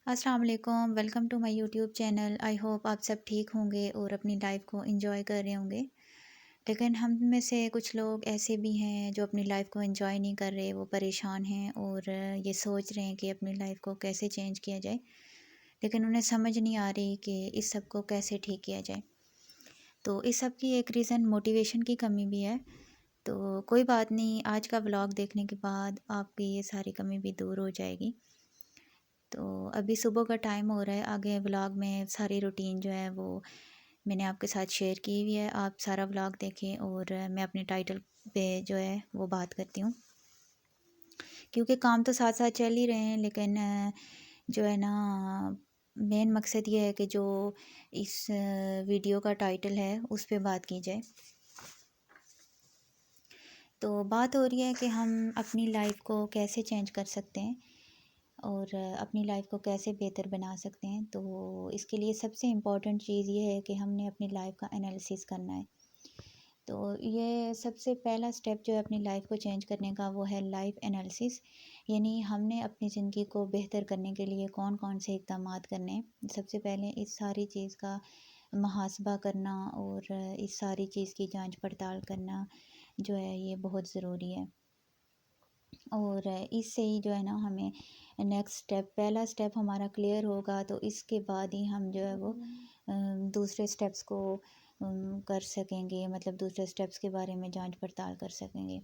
السلام علیکم، welcome to my YouTube channel. I hope آپ سب ٹھیک ہوں گے اور اپنی لائف کو انجوائے کر رہے ہوں گے۔ لیکن ہم میں سے کچھ لوگ ایسے بھی ہیں جو اپنی لائف کو انجوائے نہیں کر رہے، وہ پریشان ہیں اور یہ سوچ رہے ہیں کہ اپنی لائف کو کیسے چینج کیا جائے، لیکن انہیں سمجھ نہیں آ رہی کہ اس سب کو کیسے ٹھیک کیا جائے۔ تو اس سب کی ایک ریزن موٹیویشن کی کمی بھی ہے۔ تو کوئی بات نہیں، آج کا ولاگ دیکھنے کے بعد آپ کی یہ ساری کمی بھی دور ہو جائے گی۔ تو ابھی صبح کا ٹائم ہو رہا ہے، آگے ولاگ میں ساری روٹین جو ہے وہ میں نے آپ کے ساتھ شیئر کی ہوئی ہے۔ آپ سارا ولاگ دیکھیں اور میں اپنے ٹائٹل پہ جو ہے وہ بات کرتی ہوں، کیونکہ کام تو ساتھ ساتھ چل ہی رہے ہیں، لیکن جو ہے نا مین مقصد یہ ہے کہ جو اس ویڈیو کا ٹائٹل ہے اس پہ بات کی جائے۔ تو بات ہو رہی ہے کہ ہم اپنی لائف کو کیسے چینج کر سکتے ہیں اور اپنی لائف کو کیسے بہتر بنا سکتے ہیں۔ تو اس کے لیے سب سے امپورٹنٹ چیز یہ ہے کہ ہم نے اپنی لائف کا انالیسس کرنا ہے۔ تو یہ سب سے پہلا سٹیپ جو ہے اپنی لائف کو چینج کرنے کا، وہ ہے لائف انالیسس، یعنی ہم نے اپنی زندگی کو بہتر کرنے کے لیے کون کون سے اقدامات کرنے ہیں۔ سب سے پہلے اس ساری چیز کا محاسبہ کرنا اور اس ساری چیز کی جانچ پڑتال کرنا جو ہے یہ بہت ضروری ہے، اور اس سے ہی جو ہے نا ہمیں نیکسٹ سٹیپ، پہلا سٹیپ ہمارا کلیئر ہوگا تو اس کے بعد ہی ہم جو ہے وہ دوسرے سٹیپس کو کر سکیں گے، مطلب دوسرے سٹیپس کے بارے میں جانچ پڑتال کر سکیں گے۔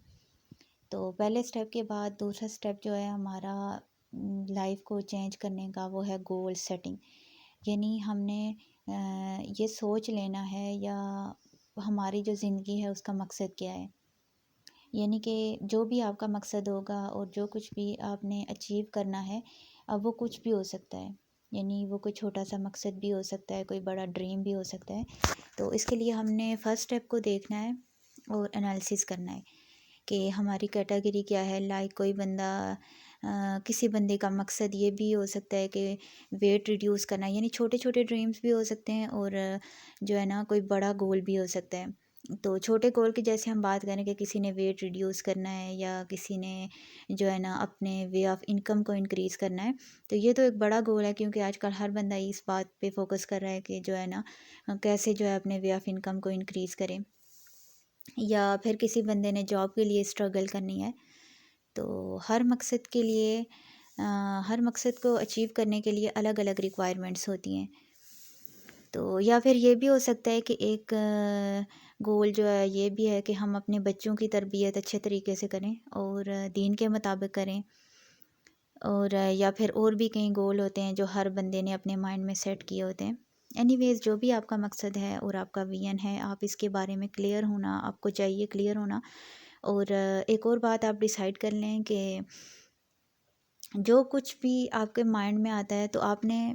تو پہلے سٹیپ کے بعد دوسرا سٹیپ جو ہے ہمارا لائف کو چینج کرنے کا، وہ ہے گول سیٹنگ، یعنی ہم نے یہ سوچ لینا ہے یا ہماری جو زندگی ہے اس کا مقصد کیا ہے، یعنی کہ جو بھی آپ کا مقصد ہوگا اور جو کچھ بھی آپ نے اچیو کرنا ہے، اب وہ کچھ بھی ہو سکتا ہے، یعنی وہ کوئی چھوٹا سا مقصد بھی ہو سکتا ہے، کوئی بڑا ڈریم بھی ہو سکتا ہے۔ تو اس کے لیے ہم نے فرسٹ سٹیپ کو دیکھنا ہے اور انالیسس کرنا ہے کہ ہماری کیٹیگری کیا ہے۔ لائک کوئی بندہ کسی بندے کا مقصد یہ بھی ہو سکتا ہے کہ ویٹ ریڈیوس کرنا، یعنی چھوٹے چھوٹے ڈریمز بھی ہو سکتے ہیں، اور جو ہے نا کوئی بڑا گول بھی ہو سکتا ہے۔ تو چھوٹے گول کی جیسے ہم بات کریں کہ کسی نے ویٹ ریڈیوس کرنا ہے یا کسی نے جو ہے نا اپنے وے آف انکم کو انکریز کرنا ہے، تو یہ تو ایک بڑا گول ہے، کیونکہ آج کل ہر بندہ اس بات پہ فوکس کر رہا ہے کہ جو ہے نا کیسے جو ہے اپنے وے آف انکم کو انکریز کریں، یا پھر کسی بندے نے جاب کے لیے اسٹرگل کرنی ہے۔ تو ہر مقصد کے لیے ہر مقصد کو اچیو کرنے کے لیے الگ الگ ریکوائرمنٹس ہوتی ہیں۔ تو یا پھر یہ بھی ہو سکتا ہے کہ ایک گول جو ہے یہ بھی ہے کہ ہم اپنے بچوں کی تربیت اچھے طریقے سے کریں اور دین کے مطابق کریں، اور یا پھر اور بھی کئی گول ہوتے ہیں جو ہر بندے نے اپنے مائنڈ میں سیٹ کیے ہوتے ہیں۔ اینی ویز جو بھی آپ کا مقصد ہے اور آپ کا ویژن ہے، آپ اس کے بارے میں کلیئر ہونا آپ کو چاہیے، کلیئر ہونا۔ اور ایک اور بات آپ ڈیسائیڈ کر لیں کہ جو کچھ بھی آپ کے مائنڈ میں آتا ہے تو آپ نے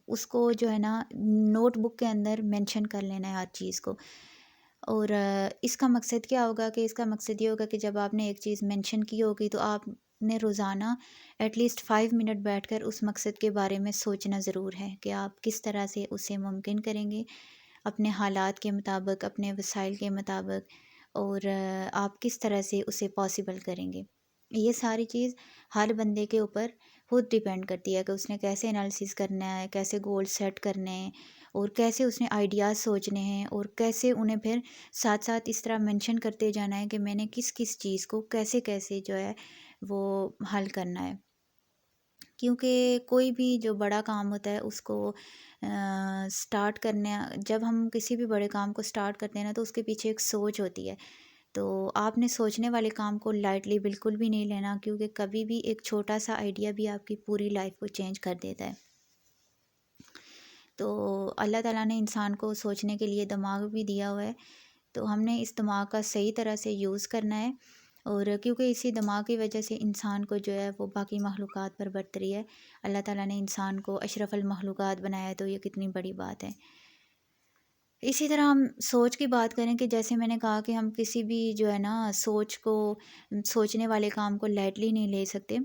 اس کو جو ہے نا نوٹ بک کے اندر مینشن کر لینا ہے ہر چیز کو۔ اور اس کا مقصد کیا ہوگا کہ اس کا مقصد یہ ہوگا کہ جب آپ نے ایک چیز مینشن کی ہوگی تو آپ نے روزانہ ایٹ لیسٹ 5 منٹ بیٹھ کر اس مقصد کے بارے میں سوچنا ضرور ہے کہ آپ کس طرح سے اسے ممکن کریں گے، اپنے حالات کے مطابق، اپنے وسائل کے مطابق، اور آپ کس طرح سے اسے پاسبل کریں گے۔ یہ ساری چیز ہر بندے کے اوپر خود ڈیپینڈ کرتی ہے کہ اس نے کیسے انالیسس کرنا ہے، کیسے گول سیٹ کرنے ہیں، اور کیسے اس نے آئیڈیاز سوچنے ہیں، اور کیسے انہیں پھر ساتھ ساتھ اس طرح مینشن کرتے جانا ہے کہ میں نے کس کس چیز کو کیسے کیسے جو ہے وہ حل کرنا ہے۔ کیونکہ کوئی بھی جو بڑا کام ہوتا ہے اس کو سٹارٹ کرنا، جب ہم کسی بھی بڑے کام کو سٹارٹ کرتے ہیں نا تو اس کے پیچھے ایک سوچ ہوتی ہے۔ تو آپ نے سوچنے والے کام کو لائٹلی بالکل بھی نہیں لینا، کیونکہ کبھی بھی ایک چھوٹا سا آئیڈیا بھی آپ کی پوری لائف کو چینج کر دیتا ہے۔ تو اللہ تعالیٰ نے انسان کو سوچنے کے لیے دماغ بھی دیا ہوا ہے، تو ہم نے اس دماغ کا صحیح طرح سے یوز کرنا ہے، اور کیونکہ اسی دماغ کی وجہ سے انسان کو جو ہے وہ باقی مخلوقات پر برتری ہے۔ اللہ تعالیٰ نے انسان کو اشرف المخلوقات بنایا ہے، تو یہ کتنی بڑی بات ہے۔ اسی طرح ہم سوچ کی بات کریں کہ جیسے میں نے کہا کہ ہم کسی بھی جو ہے نا سوچ کو، سوچنے والے کام کو لائٹلی نہیں لے سکتے۔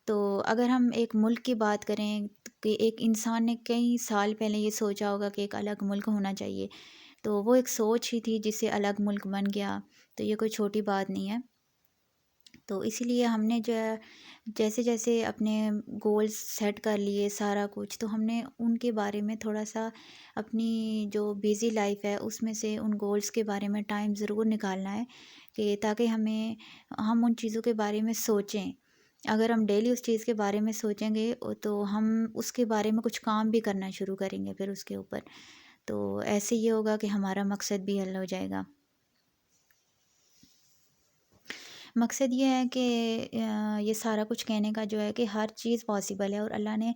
تو اگر ہم ایک ملک کی بات کریں کہ ایک انسان نے کئی سال پہلے یہ سوچا ہوگا کہ ایک الگ ملک ہونا چاہیے، تو وہ ایک سوچ ہی تھی جس سے الگ ملک بن گیا، تو یہ کوئی چھوٹی بات نہیں ہے۔ تو اسی لیے ہم نے جو ہے جیسے جیسے اپنے گولز سیٹ کر لیے سارا کچھ، تو ہم نے ان کے بارے میں تھوڑا سا اپنی جو بیزی لائف ہے اس میں سے ان گولز کے بارے میں ٹائم ضرور نکالنا ہے، کہ تاکہ ہم ان چیزوں کے بارے میں سوچیں۔ اگر ہم ڈیلی اس چیز کے بارے میں سوچیں گے تو ہم اس کے بارے میں کچھ کام بھی کرنا شروع کریں گے پھر اس کے اوپر، تو ایسے یہ ہوگا کہ ہمارا مقصد بھی حل ہو جائے گا۔ مقصد یہ ہے کہ یہ سارا کچھ کہنے کا جو ہے کہ ہر چیز پاسبل ہے، اور اللہ نے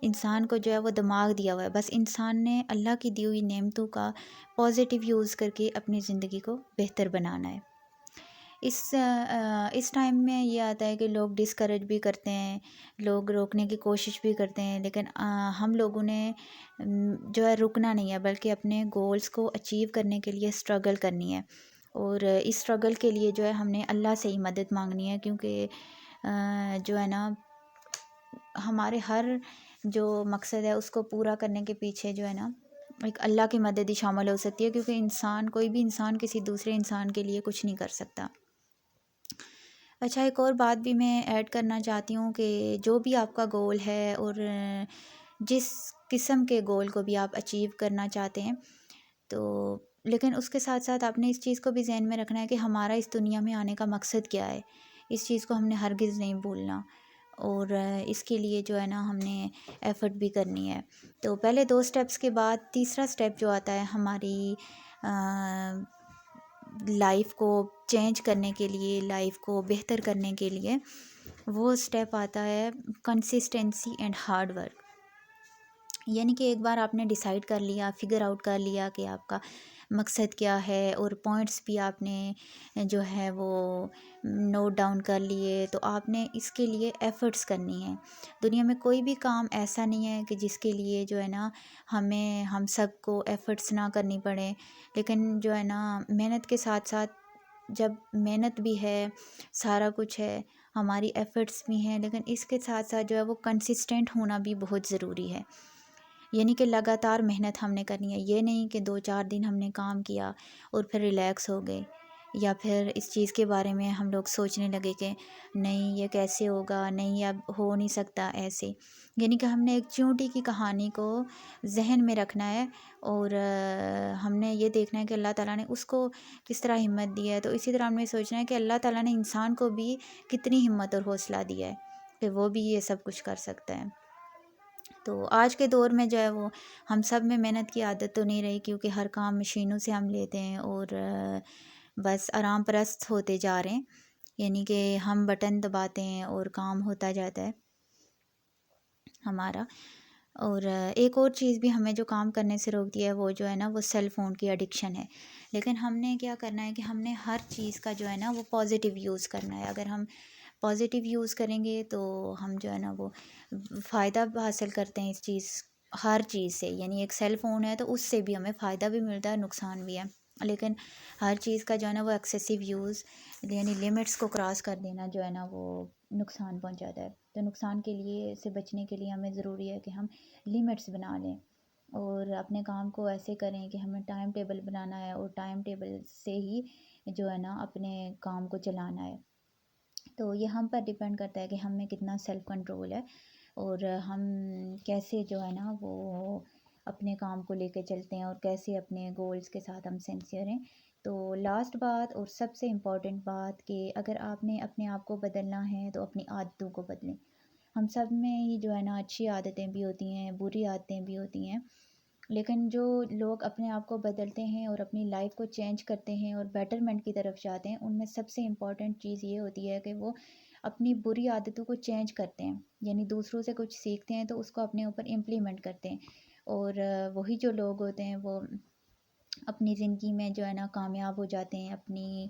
انسان کو جو ہے وہ دماغ دیا ہوا ہے، بس انسان نے اللہ کی دی ہوئی نعمتوں کا پازیٹیو یوز کر کے اپنی زندگی کو بہتر بنانا ہے۔ اس ٹائم میں یہ آتا ہے کہ لوگ ڈسکریج بھی کرتے ہیں، لوگ روکنے کی کوشش بھی کرتے ہیں، لیکن ہم لوگوں نے جو ہے رکنا نہیں ہے، بلکہ اپنے گولز کو اچیو کرنے کے لیے اسٹرگل کرنی ہے، اور اس اسٹرگل کے لیے جو ہے ہم نے اللہ سے ہی مدد مانگنی ہے، کیونکہ جو ہے نا ہمارے ہر جو مقصد ہے اس کو پورا کرنے کے پیچھے جو ہے نا ایک اللہ کی مدد ہی شامل ہو سکتی ہے، کیونکہ کوئی بھی انسان کسی دوسرے انسان کے لیے کچھ نہیں کر سکتا۔ اچھا، ایک اور بات بھی میں ایڈ کرنا چاہتی ہوں کہ جو بھی آپ کا گول ہے، اور جس قسم کے گول کو بھی آپ اچیو کرنا چاہتے ہیں، تو لیکن اس کے ساتھ ساتھ آپ نے اس چیز کو بھی ذہن میں رکھنا ہے کہ ہمارا اس دنیا میں آنے کا مقصد کیا ہے، اس چیز کو ہم نے ہرگز نہیں بھولنا، اور اس کے لیے جو ہے نا ہم نے ایفرٹ بھی کرنی ہے۔ تو پہلے 2 سٹیپس کے بعد تیسرا سٹیپ جو آتا ہے ہماری لائف کو چینج کرنے کے لیے، لائف کو بہتر کرنے کے لیے، وہ سٹیپ آتا ہے کنسسٹنسی اینڈ ہارڈ ورک۔ یعنی کہ ایک بار آپ نے ڈیسائیڈ کر لیا، فگر آؤٹ کر لیا کہ آپ کا مقصد کیا ہے، اور پوائنٹس بھی آپ نے جو ہے وہ نوٹ ڈاؤن کر لیے، تو آپ نے اس کے لیے ایفرٹس کرنی ہے۔ دنیا میں کوئی بھی کام ایسا نہیں ہے کہ جس کے لیے جو ہے نا ہم سب کو ایفرٹس نہ کرنی پڑے، لیکن جو ہے نا محنت کے ساتھ ساتھ، جب محنت بھی ہے، سارا کچھ ہے، ہماری ایفرٹس بھی ہیں، لیکن اس کے ساتھ ساتھ جو ہے وہ کنسسٹنٹ ہونا بھی بہت ضروری ہے۔ یعنی کہ لگاتار محنت ہم نے کرنی ہے، یہ نہیں کہ 2-4 دن ہم نے کام کیا اور پھر ریلیکس ہو گئے، یا پھر اس چیز کے بارے میں ہم لوگ سوچنے لگے کہ نہیں یہ کیسے ہوگا، نہیں اب ہو نہیں سکتا ایسے۔ یعنی کہ ہم نے ایک چیونٹی کی کہانی کو ذہن میں رکھنا ہے، اور ہم نے یہ دیکھنا ہے کہ اللہ تعالیٰ نے اس کو کس طرح ہمت دی ہے، تو اسی طرح ہم نے سوچنا ہے کہ اللہ تعالیٰ نے انسان کو بھی کتنی ہمت اور حوصلہ دیا ہے کہ وہ بھی یہ سب کچھ کر سکتا ہے۔ تو آج کے دور میں جو ہے وہ ہم سب میں محنت کی عادت تو نہیں رہی، کیونکہ ہر کام مشینوں سے ہم لیتے ہیں، اور بس آرام پرست ہوتے جا رہے ہیں، یعنی کہ ہم بٹن دباتے ہیں اور کام ہوتا جاتا ہے ہمارا۔ اور ایک اور چیز بھی ہمیں جو کام کرنے سے روکتی ہے، وہ جو ہے نا وہ سیل فون کی ایڈکشن ہے۔ لیکن ہم نے کیا کرنا ہے کہ ہم نے ہر چیز کا جو ہے نا وہ پازیٹیو یوز کرنا ہے۔ اگر ہم پازیٹیو یوز کریں گے تو ہم جو ہے نا وہ فائدہ حاصل کرتے ہیں ہر چیز سے، یعنی ایک سیل فون ہے تو اس سے بھی ہمیں فائدہ بھی ملتا ہے، نقصان بھی ہے، لیکن ہر چیز کا جو ہے نا وہ ایکسیسیو یوز، یعنی لمٹس کو کراس کر دینا جو ہے نا وہ نقصان پہنچاتا ہے۔ تو نقصان کے لیے سے بچنے کے لیے ہمیں ضروری ہے کہ ہم لمٹس بنا لیں، اور اپنے کام کو ایسے کریں کہ ہمیں ٹائم ٹیبل بنانا ہے، اور ٹائم ٹیبل سے ہی جو ہے نا اپنے کام کو چلانا ہے۔ تو یہ ہم پر ڈیپینڈ کرتا ہے کہ ہم میں کتنا سیلف کنٹرول ہے، اور ہم کیسے جو ہے نا وہ اپنے کام کو لے کے چلتے ہیں، اور کیسے اپنے گولز کے ساتھ ہم سنسیئر ہیں۔ تو لاسٹ بات اور سب سے امپورٹنٹ بات کہ اگر آپ نے اپنے آپ کو بدلنا ہے تو اپنی عادتوں کو بدلیں۔ ہم سب میں ہی جو ہے نا اچھی عادتیں بھی ہوتی ہیں، بری عادتیں بھی ہوتی ہیں، لیکن جو لوگ اپنے آپ کو بدلتے ہیں اور اپنی لائف کو چینج کرتے ہیں اور بیٹرمنٹ کی طرف جاتے ہیں، ان میں سب سے امپورٹنٹ چیز یہ ہوتی ہے کہ وہ اپنی بری عادتوں کو چینج کرتے ہیں، یعنی دوسروں سے کچھ سیکھتے ہیں تو اس کو اپنے اوپر امپلیمنٹ کرتے ہیں، اور وہی جو لوگ ہوتے ہیں وہ اپنی زندگی میں جو ہے نا کامیاب ہو جاتے ہیں، اپنی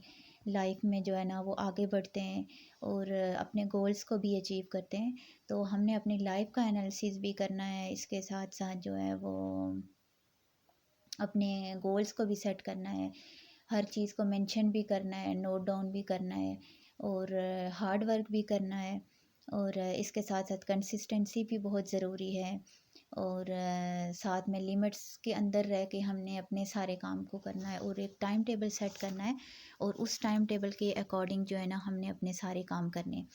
لائف میں جو ہے نا وہ آگے بڑھتے ہیں، اور اپنے گولز کو بھی اچیو کرتے ہیں۔ تو ہم نے اپنی لائف کا انالیسس بھی کرنا ہے، اس کے ساتھ ساتھ جو ہے وہ اپنے گولز کو بھی سیٹ کرنا ہے، ہر چیز کو مینشن بھی کرنا ہے، نوٹ ڈاؤن بھی کرنا ہے، اور ہارڈ ورک بھی کرنا ہے، اور اس کے ساتھ ساتھ کنسسٹنسی بھی بہت ضروری ہے۔ اور ساتھ میں لمٹس کے اندر رہ کے ہم نے اپنے سارے کام کو کرنا ہے، اور ایک ٹائم ٹیبل سیٹ کرنا ہے، اور اس ٹائم ٹیبل کے اکارڈنگ جو ہے نا ہم نے اپنے سارے کام کرنے ہیں۔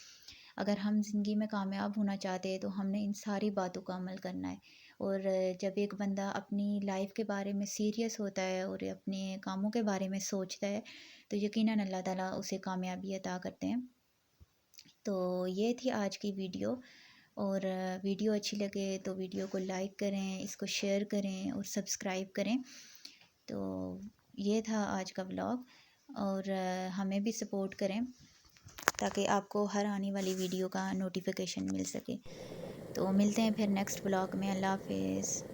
اگر ہم زندگی میں کامیاب ہونا چاہتے ہیں تو ہم نے ان ساری باتوں کا عمل کرنا ہے۔ اور جب ایک بندہ اپنی لائف کے بارے میں سیریس ہوتا ہے اور اپنے کاموں کے بارے میں سوچتا ہے تو یقیناً اللہ تعالیٰ اسے کامیابی عطا کرتے ہیں۔ تو یہ تھی آج کی ویڈیو، اور ویڈیو اچھی لگے تو ویڈیو کو لائک کریں، اس کو شیئر کریں اور سبسکرائب کریں۔ تو یہ تھا آج کا ولاگ، اور ہمیں بھی سپورٹ کریں تاکہ آپ کو ہر آنے والی ویڈیو کا نوٹیفیکیشن مل سکے۔ تو ملتے ہیں پھر نیکسٹ ولاگ میں۔ اللہ حافظ۔